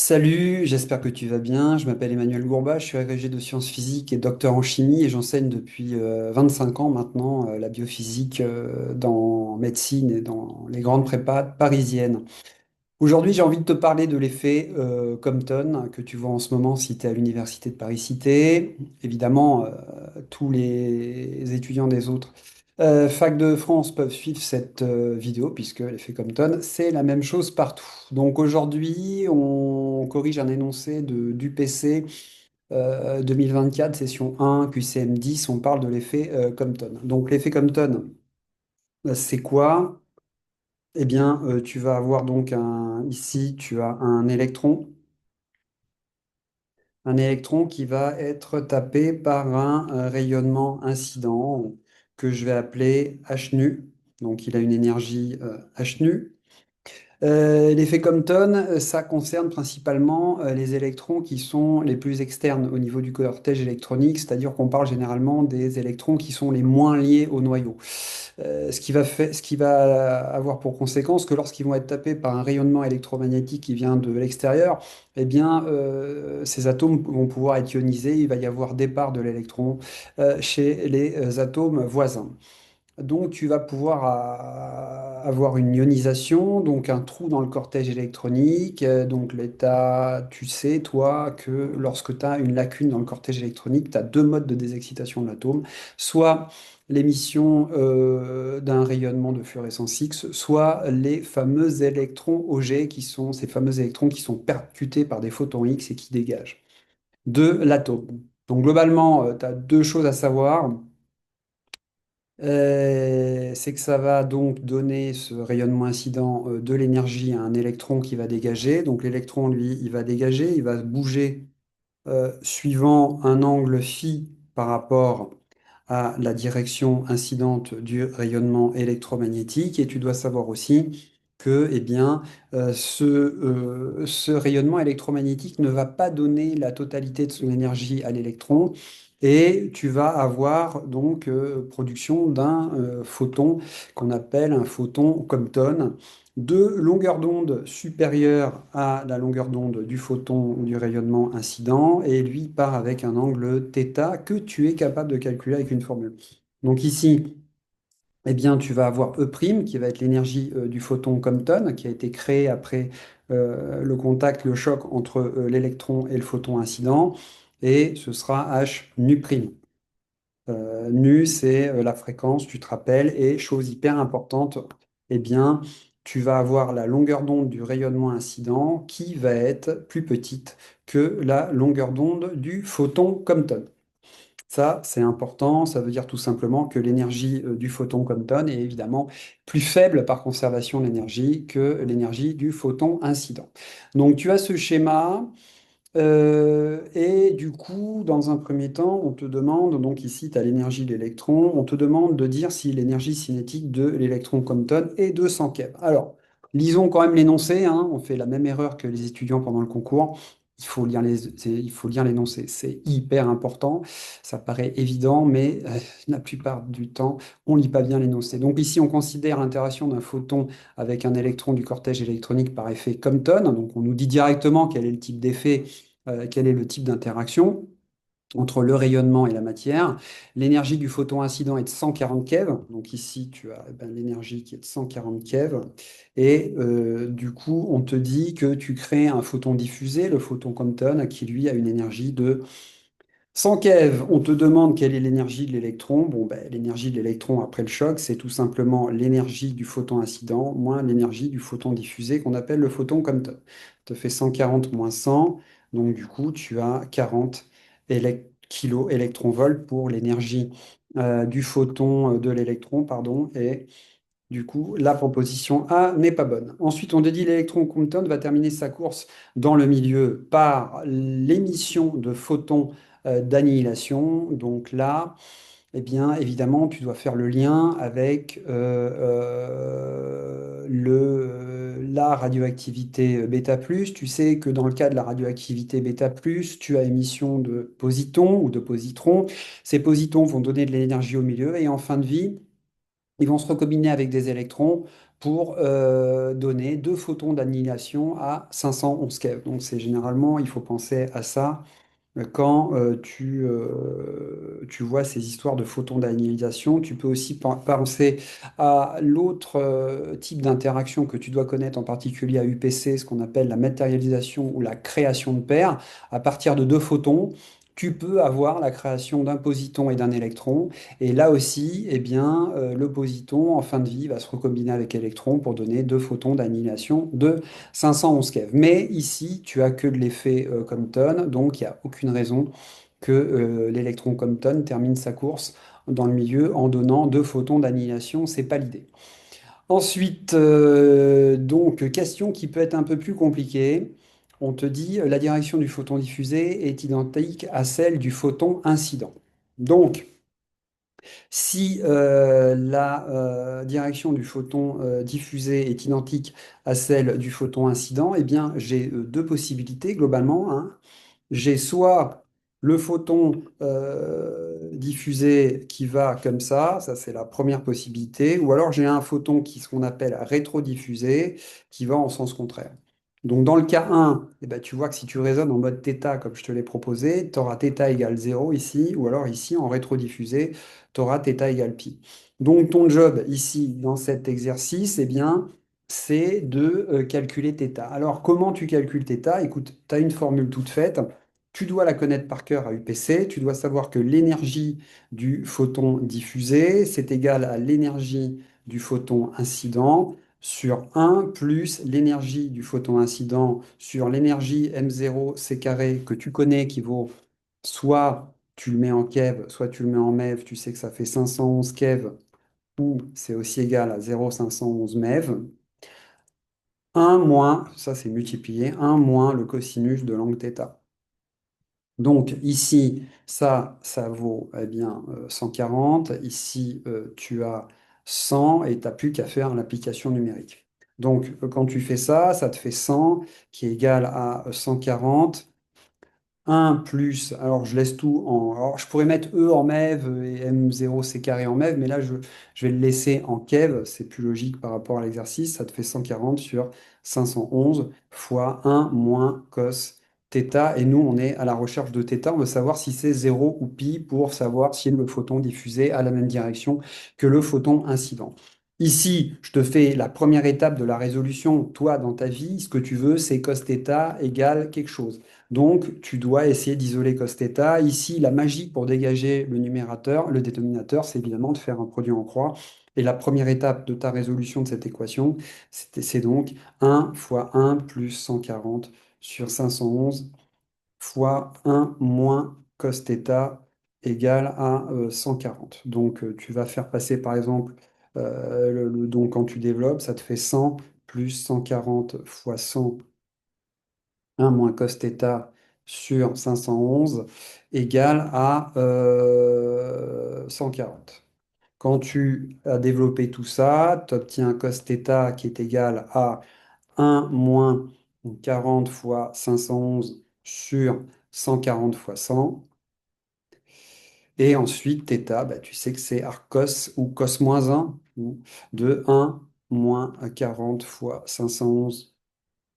Salut, j'espère que tu vas bien. Je m'appelle Emmanuel Gourba, je suis agrégé de sciences physiques et docteur en chimie et j'enseigne depuis 25 ans maintenant la biophysique dans médecine et dans les grandes prépas parisiennes. Aujourd'hui, j'ai envie de te parler de l'effet Compton que tu vois en ce moment si tu es à l'université de Paris-Cité. Évidemment, tous les étudiants des autres facs de France peuvent suivre cette vidéo puisque l'effet Compton, c'est la même chose partout. Donc aujourd'hui, on corrige un énoncé d'UPC 2024, session 1, QCM 10, on parle de l'effet Compton. Donc l'effet Compton, c'est quoi? Eh bien, tu vas avoir donc ici, tu as un électron qui va être tapé par un rayonnement incident que je vais appeler H nu. Donc, il a une énergie H nu. L'effet Compton, ça concerne principalement les électrons qui sont les plus externes au niveau du cortège électronique, c'est-à-dire qu'on parle généralement des électrons qui sont les moins liés au noyau. Ce qui va avoir pour conséquence que lorsqu'ils vont être tapés par un rayonnement électromagnétique qui vient de l'extérieur, eh bien, ces atomes vont pouvoir être ionisés, il va y avoir départ de l'électron chez les atomes voisins. Donc, tu vas pouvoir avoir une ionisation, donc un trou dans le cortège électronique. Donc, l'état, tu sais, toi, que lorsque tu as une lacune dans le cortège électronique, tu as deux modes de désexcitation de l'atome, soit l'émission d'un rayonnement de fluorescence X, soit les fameux électrons auger, qui sont ces fameux électrons qui sont percutés par des photons X et qui dégagent de l'atome. Donc, globalement, tu as deux choses à savoir. C'est que ça va donc donner ce rayonnement incident de l'énergie à un électron qui va dégager. Donc l'électron, lui, il va dégager, il va bouger suivant un angle phi par rapport à la direction incidente du rayonnement électromagnétique. Et tu dois savoir aussi que eh bien, ce rayonnement électromagnétique ne va pas donner la totalité de son énergie à l'électron. Et tu vas avoir donc production d'un photon qu'on appelle un photon Compton de longueur d'onde supérieure à la longueur d'onde du photon ou du rayonnement incident, et lui part avec un angle θ que tu es capable de calculer avec une formule. Donc ici, eh bien, tu vas avoir E' qui va être l'énergie du photon Compton, qui a été créé après le contact, le choc entre l'électron et le photon incident, et ce sera H nu'. Nu, c'est la fréquence, tu te rappelles, et chose hyper importante, eh bien, tu vas avoir la longueur d'onde du rayonnement incident qui va être plus petite que la longueur d'onde du photon Compton. Ça, c'est important, ça veut dire tout simplement que l'énergie du photon Compton est évidemment plus faible par conservation d'énergie que l'énergie du photon incident. Donc tu as ce schéma. Et du coup, dans un premier temps, on te demande, donc ici, tu as l'énergie de l'électron, on te demande de dire si l'énergie cinétique de l'électron Compton est de 100 keV. Alors, lisons quand même l'énoncé, hein, on fait la même erreur que les étudiants pendant le concours. Il faut lire l'énoncé, c'est hyper important. Ça paraît évident, mais la plupart du temps, on lit pas bien l'énoncé. Donc ici, on considère l'interaction d'un photon avec un électron du cortège électronique par effet Compton. Donc on nous dit directement quel est le type d'effet, quel est le type d'interaction entre le rayonnement et la matière. L'énergie du photon incident est de 140 keV. Donc ici, tu as l'énergie qui est de 140 keV. Et du coup, on te dit que tu crées un photon diffusé, le photon Compton, qui lui a une énergie de 100 keV. On te demande quelle est l'énergie de l'électron. Bon, ben, l'énergie de l'électron après le choc, c'est tout simplement l'énergie du photon incident moins l'énergie du photon diffusé qu'on appelle le photon Compton. Ça te fait 140 moins 100. Donc, du coup, tu as 40 kilo électronvolts pour l'énergie du photon de l'électron, pardon. Et du coup, la proposition A n'est pas bonne. Ensuite, on te dit l'électron Compton va terminer sa course dans le milieu par l'émission de photons d'annihilation. Donc là, eh bien, évidemment, tu dois faire le lien avec la radioactivité bêta+. Tu sais que dans le cas de la radioactivité bêta+, tu as émission de positons ou de positrons. Ces positons vont donner de l'énergie au milieu et en fin de vie, ils vont se recombiner avec des électrons pour donner 2 photons d'annihilation à 511 keV. Donc c'est généralement, il faut penser à ça quand tu vois ces histoires de photons d'annihilation. Tu peux aussi penser à l'autre type d'interaction que tu dois connaître, en particulier à UPC, ce qu'on appelle la matérialisation ou la création de paires. À partir de 2 photons, tu peux avoir la création d'un positon et d'un électron. Et là aussi, eh bien, le positon, en fin de vie, va se recombiner avec l'électron pour donner 2 photons d'annihilation de 511 keV. Mais ici, tu as que de l'effet Compton, donc il n'y a aucune raison que l'électron Compton termine sa course dans le milieu en donnant 2 photons d'annihilation. C'est pas l'idée. Ensuite, donc, question qui peut être un peu plus compliquée. On te dit la direction du photon diffusé est identique à celle du photon incident. Donc, si la direction du photon diffusé est identique à celle du photon incident, eh bien, j'ai 2 possibilités globalement, hein. J'ai soit le photon diffusé qui va comme ça c'est la première possibilité, ou alors j'ai un photon qui, ce qu'on appelle rétrodiffusé, qui va en sens contraire. Donc dans le cas 1, eh ben, tu vois que si tu raisonnes en mode θ comme je te l'ai proposé, tu auras θ égale 0 ici, ou alors ici en rétrodiffusé, tu auras θ égale pi. Donc ton job ici dans cet exercice, eh bien, c'est de calculer θ. Alors comment tu calcules θ? Écoute, tu as une formule toute faite. Tu dois la connaître par cœur à UPC. Tu dois savoir que l'énergie du photon diffusé, c'est égal à l'énergie du photon incident sur 1 plus l'énergie du photon incident sur l'énergie m0 c carré que tu connais qui vaut soit tu le mets en keV, soit tu le mets en MeV, tu sais que ça fait 511 keV ou c'est aussi égal à 0,511 MeV. 1 moins, ça c'est multiplié, 1 moins le cosinus de l'angle θ. Donc ici, ça vaut eh bien, 140. Ici, tu as 100 et tu n'as plus qu'à faire l'application numérique. Donc quand tu fais ça, ça te fait 100 qui est égal à 140. 1 plus, alors je laisse tout en. Alors je pourrais mettre E en MEV et M0 C carré en MEV, mais là je vais le laisser en KEV, c'est plus logique par rapport à l'exercice. Ça te fait 140 sur 511 fois 1 moins cos θ. Et nous, on est à la recherche de θ. On veut savoir si c'est 0 ou pi pour savoir si le photon diffusé a la même direction que le photon incident. Ici, je te fais la première étape de la résolution. Toi, dans ta vie, ce que tu veux, c'est cos θ égale quelque chose. Donc, tu dois essayer d'isoler cos θ. Ici, la magie pour dégager le numérateur, le dénominateur, c'est évidemment de faire un produit en croix. Et la première étape de ta résolution de cette équation, c'est donc 1 fois 1 plus 140 sur 511 fois 1 moins cos θ égale à 140. Donc, tu vas faire passer, par exemple, donc quand tu développes, ça te fait 100 plus 140 fois 100 1 moins cos θ sur 511 égale à 140. Quand tu as développé tout ça, tu obtiens cos θ qui est égal à 1 moins 40 fois 511 sur 140 fois 100. Et ensuite, θ, bah, tu sais que c'est arc cos ou cos moins 1 ou de 1 moins 40 fois 511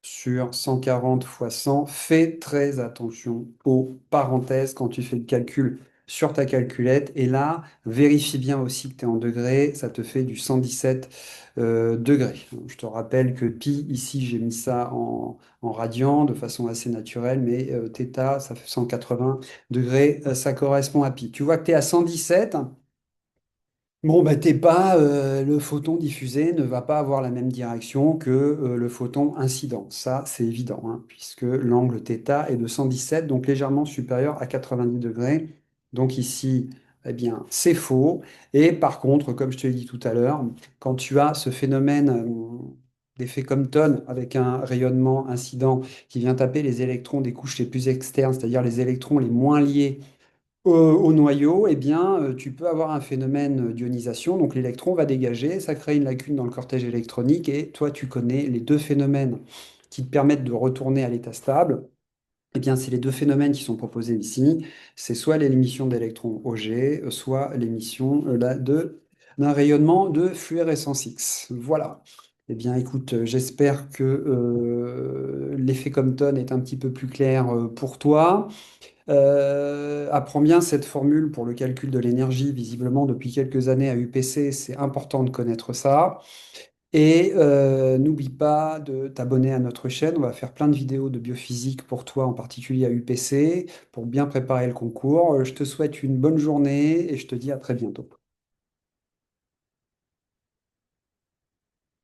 sur 140 fois 100. Fais très attention aux parenthèses quand tu fais le calcul sur ta calculette. Et là, vérifie bien aussi que tu es en degrés. Ça te fait du 117 degrés. Je te rappelle que pi, ici, j'ai mis ça en radian de façon assez naturelle, mais θ, ça fait 180 degrés. Ça correspond à pi. Tu vois que tu es à 117. Bon, bah, t'es pas, le photon diffusé ne va pas avoir la même direction que le photon incident. Ça, c'est évident, hein, puisque l'angle θ est de 117, donc légèrement supérieur à 90 degrés. Donc ici, eh bien, c'est faux. Et par contre, comme je te l'ai dit tout à l'heure, quand tu as ce phénomène d'effet Compton avec un rayonnement incident qui vient taper les électrons des couches les plus externes, c'est-à-dire les électrons les moins liés au noyau, eh bien, tu peux avoir un phénomène d'ionisation. Donc l'électron va dégager, ça crée une lacune dans le cortège électronique, et toi, tu connais les 2 phénomènes qui te permettent de retourner à l'état stable. Eh bien, c'est les 2 phénomènes qui sont proposés ici. C'est soit l'émission d'électrons Auger, soit l'émission d'un rayonnement de fluorescence X. Voilà. Eh bien, écoute, j'espère que l'effet Compton est un petit peu plus clair pour toi. Apprends bien cette formule pour le calcul de l'énergie. Visiblement, depuis quelques années à UPC, c'est important de connaître ça. Et n'oublie pas de t'abonner à notre chaîne. On va faire plein de vidéos de biophysique pour toi, en particulier à UPC, pour bien préparer le concours. Je te souhaite une bonne journée et je te dis à très bientôt.